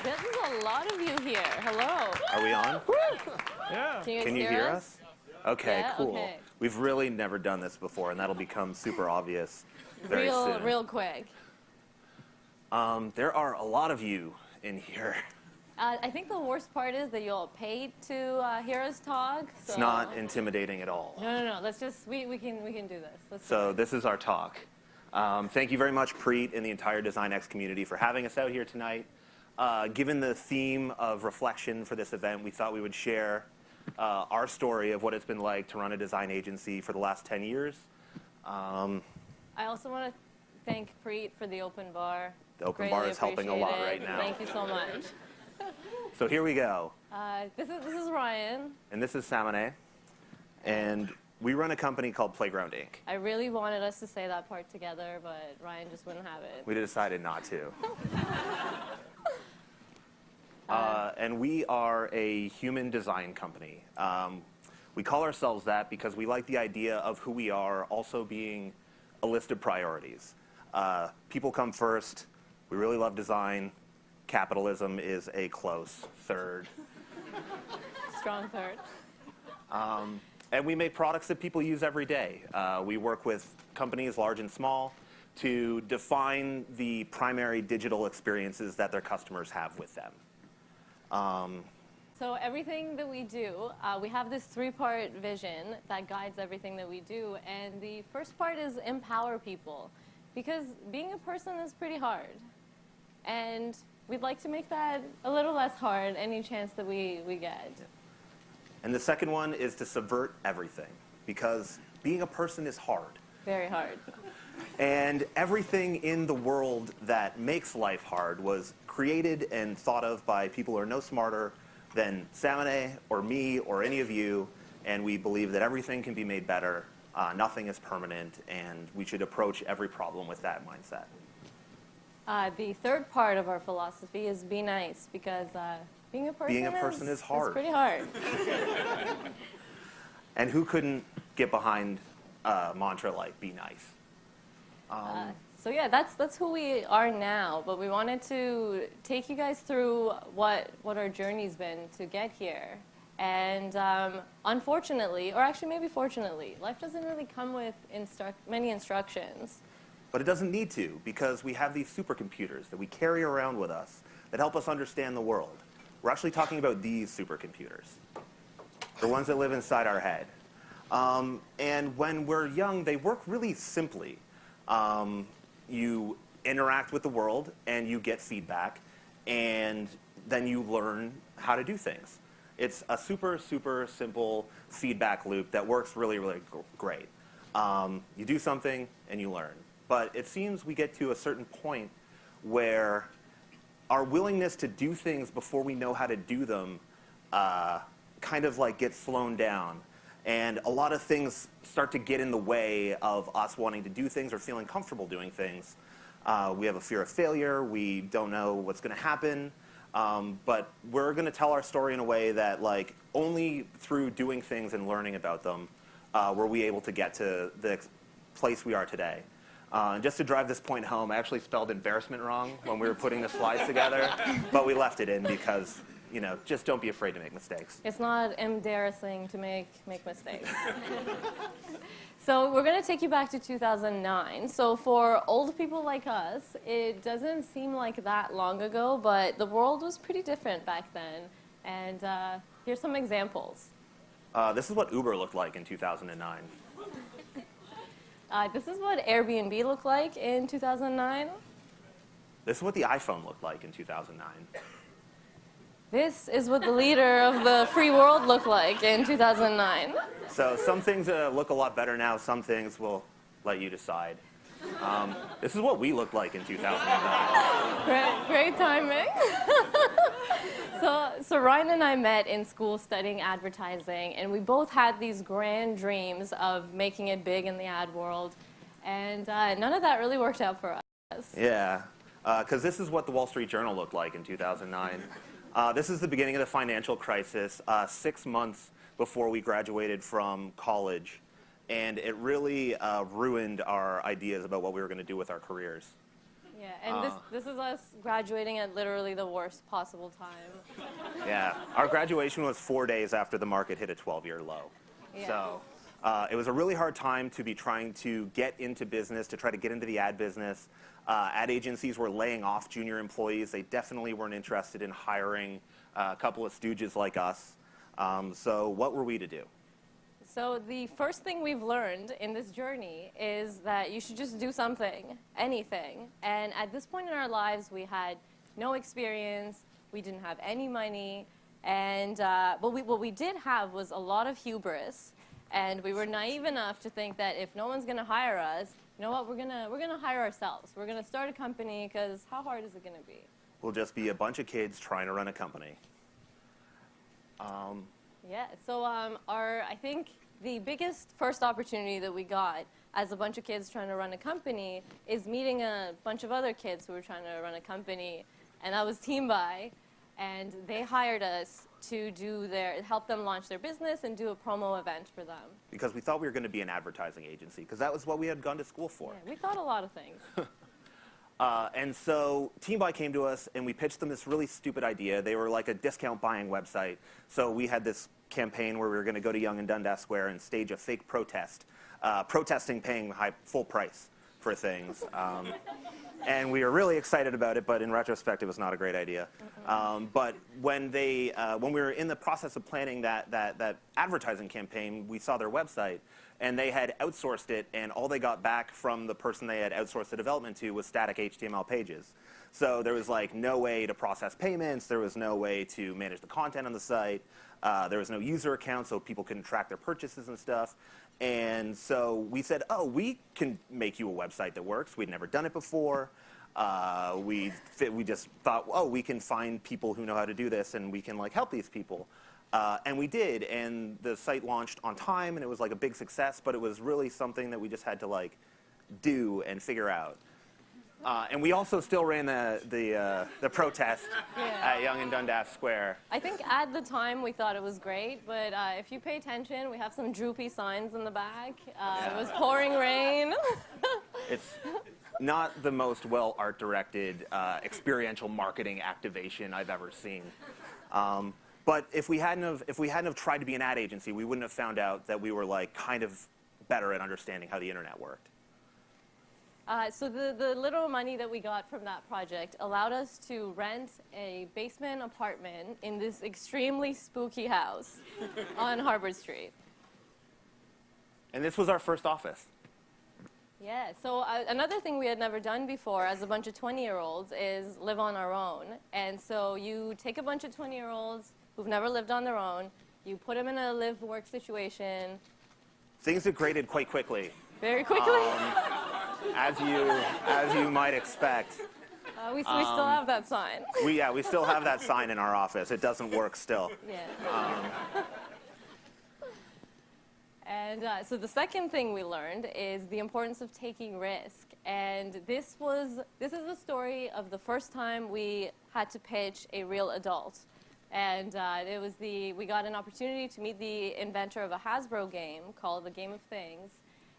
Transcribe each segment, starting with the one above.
This is a lot of you here. Hello. Are we on? Yeah. Can you hear us? Okay, Yeah, cool. okay. We've really never done this before, and that'll become super obvious very soon. Real quick. There are a lot of you in here. I think the worst part is that you all paid to hear us talk. So. It's not intimidating at all. No. Let's just we can do this. So this is our talk. Thank you very much, Preet, and the entire DesignX community for having us out here tonight. Given the theme of reflection for this event, we thought we would share our story of what it's been like to run a design agency for the last 10 years. I also want to thank Preet for the open bar. The open bar is helping a lot right now. Thank you so much. So here we go. This is Ryan. And this is Samaneh. And we run a company called Playground Inc. I really wanted us to say that part together, but Ryan just wouldn't have it. We decided not to. And we are a human design company. We call ourselves that because we like the idea of who we are also being a list of priorities. People come first. We really love design. Capitalism is a close third. Strong third. And we make products that people use every day. We work with companies large and small to define the primary digital experiences that their customers have with them. So everything that we do, we have this three-part vision that guides everything that we do. And the first part is empower people. Because being a person is pretty hard. And we'd like to make that a little less hard any chance that we get. And the second one is to subvert everything. Because being a person is hard. Very hard. And everything in the world that makes life hard was created and thought of by people who are no smarter than Samaneh or me or any of you. And we believe that everything can be made better. Nothing is permanent. And we should approach every problem with that mindset. The third part of our philosophy is be nice, because being a person is hard. It's pretty hard. And who couldn't get behind a mantra like be nice? So yeah, that's who we are now. But we wanted to take you guys through what our journey's been to get here. And unfortunately, or actually maybe fortunately, life doesn't really come with many instructions. But it doesn't need to, because we have these supercomputers that we carry around with us that help us understand the world. We're actually talking about these supercomputers, the ones that live inside our head. And when we're young, they work really simply. You interact with the world, and you get feedback, and then you learn how to do things. It's a super, super simple feedback loop that works really, really great. You do something, and you learn. But it seems we get to a certain point where our willingness to do things before we know how to do them kind of like gets slowed down. And a lot of things start to get in the way of us wanting to do things or feeling comfortable doing things. We have a fear of failure. We don't know what's going to happen. But we're going to tell our story in a way that like only through doing things and learning about them were we able to get to the place we are today. And just to drive this point home, I actually spelled embarrassment wrong when we were putting the slides together, but we left it in because, you know, just don't be afraid to make mistakes. It's not embarrassing to make mistakes. So we're going to take you back to 2009. So for old people like us, it doesn't seem like that long ago, but the world was pretty different back then. And here's some examples. This is what Uber looked like in 2009. This is what Airbnb looked like in 2009. This is what the iPhone looked like in 2009. This is what the leader of the free world looked like in 2009. So some things look a lot better now. Some things we'll let you decide. This is what we looked like in 2009. Great timing. So Ryan and I met in school studying advertising, and we both had these grand dreams of making it big in the ad world, and none of that really worked out for us. Yeah, because this is what the Wall Street Journal looked like in 2009. This is the beginning of the financial crisis, 6 months before we graduated from college, and it really ruined our ideas about what we were going to do with our careers. Yeah, and this is us graduating at literally the worst possible time. Yeah, our graduation was 4 days after the market hit a 12-year low. Yeah. So it was a really hard time to be trying to get into business, to try to get into the ad business. Ad agencies were laying off junior employees. They definitely weren't interested in hiring a couple of stooges like us. So what were we to do? So the first thing we've learned in this journey is that you should just do something, anything. And at this point in our lives, we had no experience, we didn't have any money, and what we did have was a lot of hubris. And we were naive enough to think that if no one's going to hire us, you know what, we're gonna hire ourselves. We're going to start a company, because how hard is it going to be? We'll just be a bunch of kids trying to run a company. Yeah, so I think the biggest first opportunity that we got as a bunch of kids trying to run a company is meeting a bunch of other kids who were trying to run a company, and that was Team Buy, and they hired us to help them launch their business and do a promo event for them. Because we thought we were going to be an advertising agency, because that was what we had gone to school for. Yeah, we thought a lot of things. And so Team Buy came to us, and we pitched them this really stupid idea. They were like a discount buying website. So we had this campaign where we were going to go to Yonge and Dundas Square and stage a fake protest, protesting paying full price for things. And we were really excited about it, but in retrospect, it was not a great idea. But when we were in the process of planning that advertising campaign, we saw their website, and they had outsourced it, and all they got back from the person they had outsourced the development to was static HTML pages. So there was like no way to process payments, there was no way to manage the content on the site, there was no user account so people couldn't track their purchases and stuff. And so we said, oh, we can make you a website that works. We'd never done it before. We just thought, oh, we can find people who know how to do this, and we can like help these people. And we did, and the site launched on time, and it was like a big success, but it was really something that we just had to like do and figure out. And we also still ran the protest at Yonge and Dundas Square. I think at the time we thought it was great, but if you pay attention, we have some droopy signs in the back. It was pouring rain. It's not the most well art-directed experiential marketing activation I've ever seen. But if we hadn't have tried to be an ad agency, we wouldn't have found out that we were like kind of better at understanding how the internet worked. So the little money that we got from that project allowed us to rent a basement apartment in this extremely spooky house on Harvard Street. And this was our first office. Yeah, so another thing we had never done before as a bunch of 20-year-olds is live on our own. And so you take a bunch of 20-year-olds who've never lived on their own, you put them in a live-work situation. Things degraded quite quickly. Very quickly? As you might expect. We still have that sign. We still have that sign in our office. It doesn't work still. Yeah. And so the second thing we learned is the importance of taking risk. And this is the story of the first time we had to pitch a real adult. And we got an opportunity to meet the inventor of a Hasbro game called The Game of Things.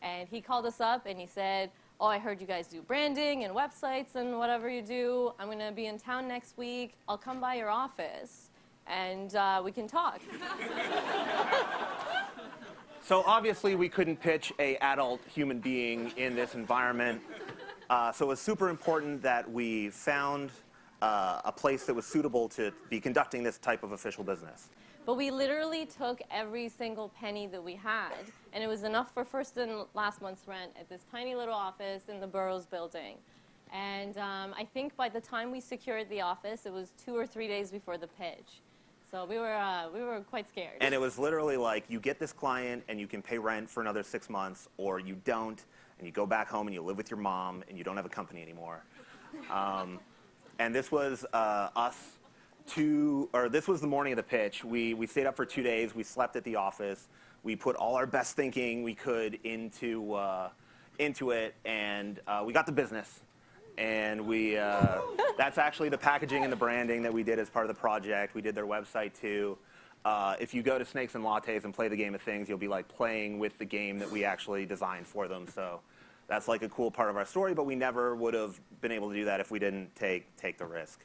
And he called us up and he said, oh, I heard you guys do branding and websites and whatever you do. I'm going to be in town next week. I'll come by your office and we can talk. So obviously we couldn't pitch an adult human being in this environment. So it was super important that we found a place that was suitable to be conducting this type of official business. But we literally took every single penny that we had, and it was enough for first and last month's rent at this tiny little office in the Burroughs building. And I think by the time we secured the office, it was 2 or 3 days before the pitch. So we were quite scared. And it was literally like, you get this client and you can pay rent for another 6 months, or you don't, and you go back home and you live with your mom and you don't have a company anymore. And this was this was the morning of the pitch. We stayed up for 2 days. We slept at the office. We put all our best thinking we could into it, and we got the business. And that's actually the packaging and the branding that we did as part of the project. We did their website too. If you go to Snakes and Lattes and play the Game of Things, you'll be like playing with the game that we actually designed for them. So that's like a cool part of our story, but we never would have been able to do that if we didn't take the risk.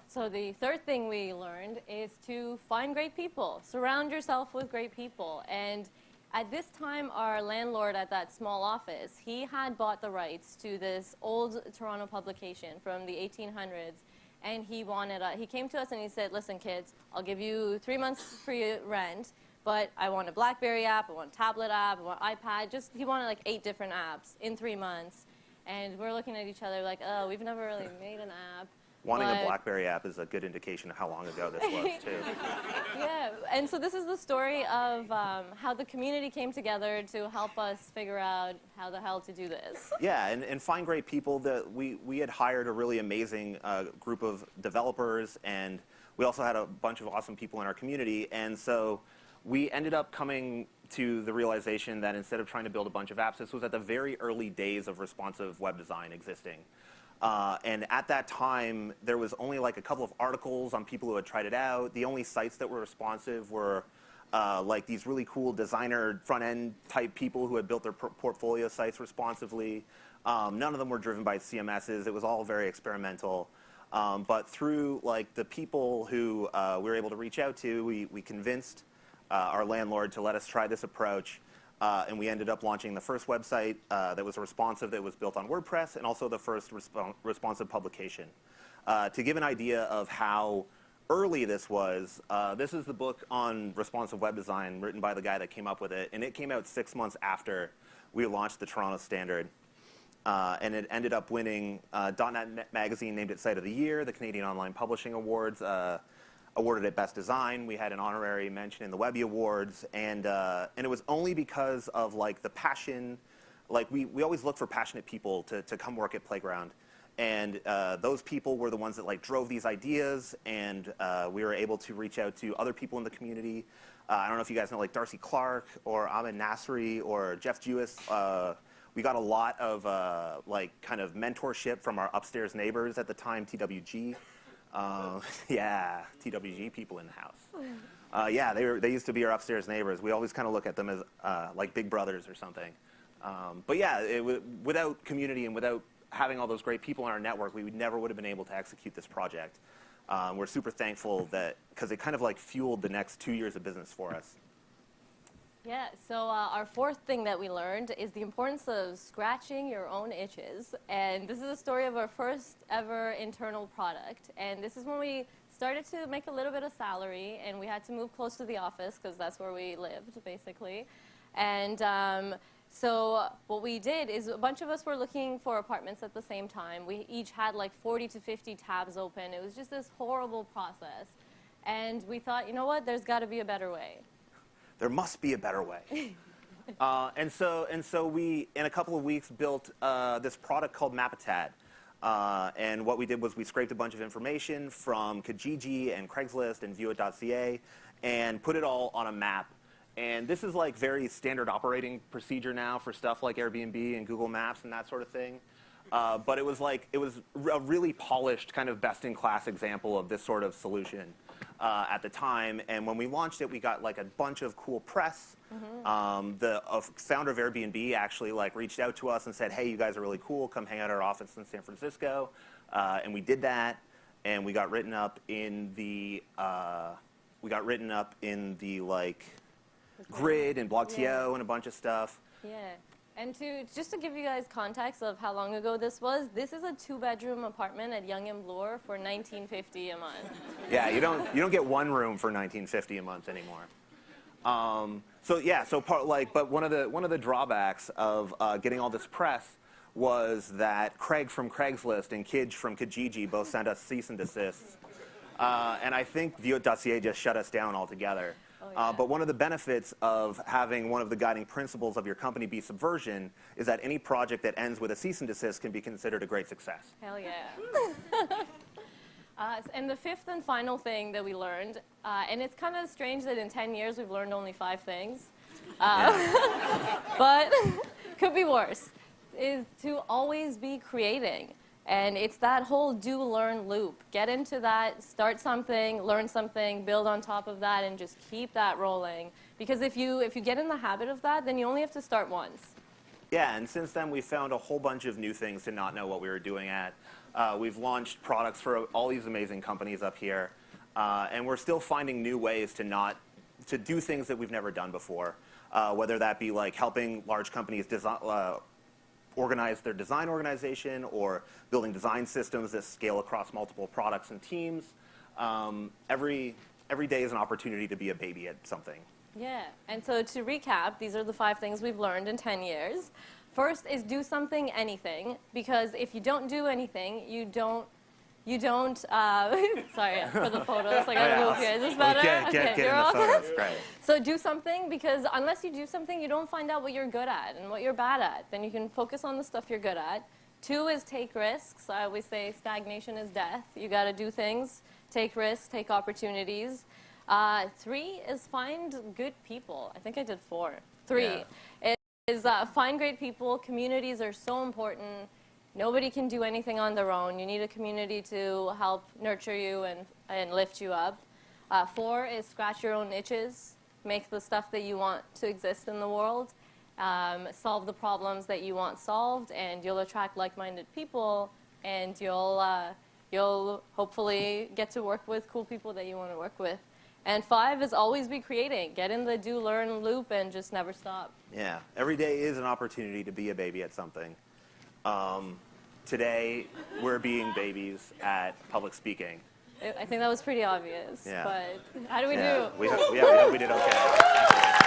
So the third thing we learned is to find great people. Surround yourself with great people. And at this time, our landlord at that small office, he had bought the rights to this old Toronto publication from the 1800s. And he came to us and he said, listen, kids, I'll give you 3 months free rent, but I want a BlackBerry app, I want a tablet app, I want iPad. He wanted like 8 different apps in 3 months. And we're looking at each other like, oh, we've never really made an app. Wanting a BlackBerry app is a good indication of how long ago this was, too. Yeah, and so this is the story of how the community came together to help us figure out how the hell to do this. Yeah, and find great people. We had hired a really amazing group of developers, and we also had a bunch of awesome people in our community. And so we ended up coming to the realization that instead of trying to build a bunch of apps, this was at the very early days of responsive web design existing. And at that time, there was only like a couple of articles on people who had tried it out. The only sites that were responsive were like these really cool designer front-end type people who had built their portfolio sites responsively. None of them were driven by CMSs. It was all very experimental. But through like the people who we were able to reach out to, we convinced our landlord to let us try this approach. And we ended up launching the first website that was responsive, that was built on WordPress, and also the first responsive publication. To give an idea of how early this was, this is the book on responsive web design written by the guy that came up with it, and it came out 6 months after we launched the Toronto Standard. And it ended up winning, .NET Magazine named it Site of the Year, the Canadian Online Publishing Awards awarded it Best Design. We had an honorary mention in the Webby Awards, and it was only because of like the passion. Like we always look for passionate people to come work at Playground, and those people were the ones that like drove these ideas, and we were able to reach out to other people in the community. I don't know if you guys know like Darcy Clark or Ahmed Nasri or Jeff Jewis. We got a lot of like kind of mentorship from our upstairs neighbors at the time, TWG. Yeah, TWG people in the house. Yeah, they used to be our upstairs neighbors. We always kind of look at them as like big brothers or something. But yeah, without community and without having all those great people in our network, we never would have been able to execute this project. We're super thankful that, because it kind of like fueled the next 2 years of business for us. Yeah, so our fourth thing that we learned is the importance of scratching your own itches. And this is a story of our first ever internal product. And this is when we started to make a little bit of salary, and we had to move close to the office because that's where we lived, basically. And so what we did is a bunch of us were looking for apartments at the same time. We each had like 40 to 50 tabs open. It was just this horrible process. And we thought, you know what, there's got to be a better way. There must be a better way. And so we, in a couple of weeks, built this product called Mapitat. And what we did was we scraped a bunch of information from Kijiji and Craigslist and Viewit.ca and put it all on a map. And this is like very standard operating procedure now for stuff like Airbnb and Google Maps and that sort of thing. But it was a really polished, kind of best-in-class example of this sort of solution at the time. And when we launched it, we got like a bunch of cool press. Mm-hmm. The founder of Airbnb actually like reached out to us and said, "Hey, you guys are really cool. Come hang out at our office in San Francisco." And we did that, and we got written up in the like Grid and Blogto and a bunch of stuff. Yeah. And just to give you guys context of how long ago this is a 2-bedroom apartment at Yonge and Bloor for $19.50 a month. Yeah, you don't get one room for $19.50 a month anymore. But one of the drawbacks of getting all this press was that Craig from Craigslist and Kij from Kijiji both sent us cease and desists, and I think Viewit.ca just shut us down altogether. Oh, yeah. But one of the benefits of having one of the guiding principles of your company be subversion is that any project that ends with a cease and desist can be considered a great success. Hell yeah. And the fifth and final thing that we learned, and it's kind of strange that in 10 years we've learned only 5 things, but could be worse, is to always be creating. And it's that whole do-learn loop. Get into that, start something, learn something, build on top of that, and just keep that rolling. Because if you get in the habit of that, then you only have to start once. Yeah, and since then we've found a whole bunch of new things to not know what we were doing at. We've launched products for all these amazing companies up here, and we're still finding new ways to do things that we've never done before, whether that be like helping large companies organize their design organization or building design systems that scale across multiple products and teams. Every day is an opportunity to be a baby at something. Yeah, and so to recap, these are the 5 things we've learned in 10 years. First is do something, anything, because if you don't do anything, you don't, sorry for the photos, like I move here. Is this better? Get in the photos, great. So do something, because unless you do something, you don't find out what you're good at and what you're bad at. Then you can focus on the stuff you're good at. 2 is take risks. I always say stagnation is death. You got to do things, take risks, take opportunities. 3 is find good people. I think I did 4. 3 is find great people. Communities are so important. Nobody can do anything on their own. You need a community to help nurture you and lift you up. 4 is scratch your own itches. Make the stuff that you want to exist in the world. Solve the problems that you want solved, and you'll attract like-minded people, and you'll hopefully get to work with cool people that you want to work with. And 5 is always be creating. Get in the do-learn loop and just never stop. Yeah, every day is an opportunity to be a baby at something. Today, we're being babies at public speaking. I think that was pretty obvious. Yeah. But how do we do? We hope we did okay.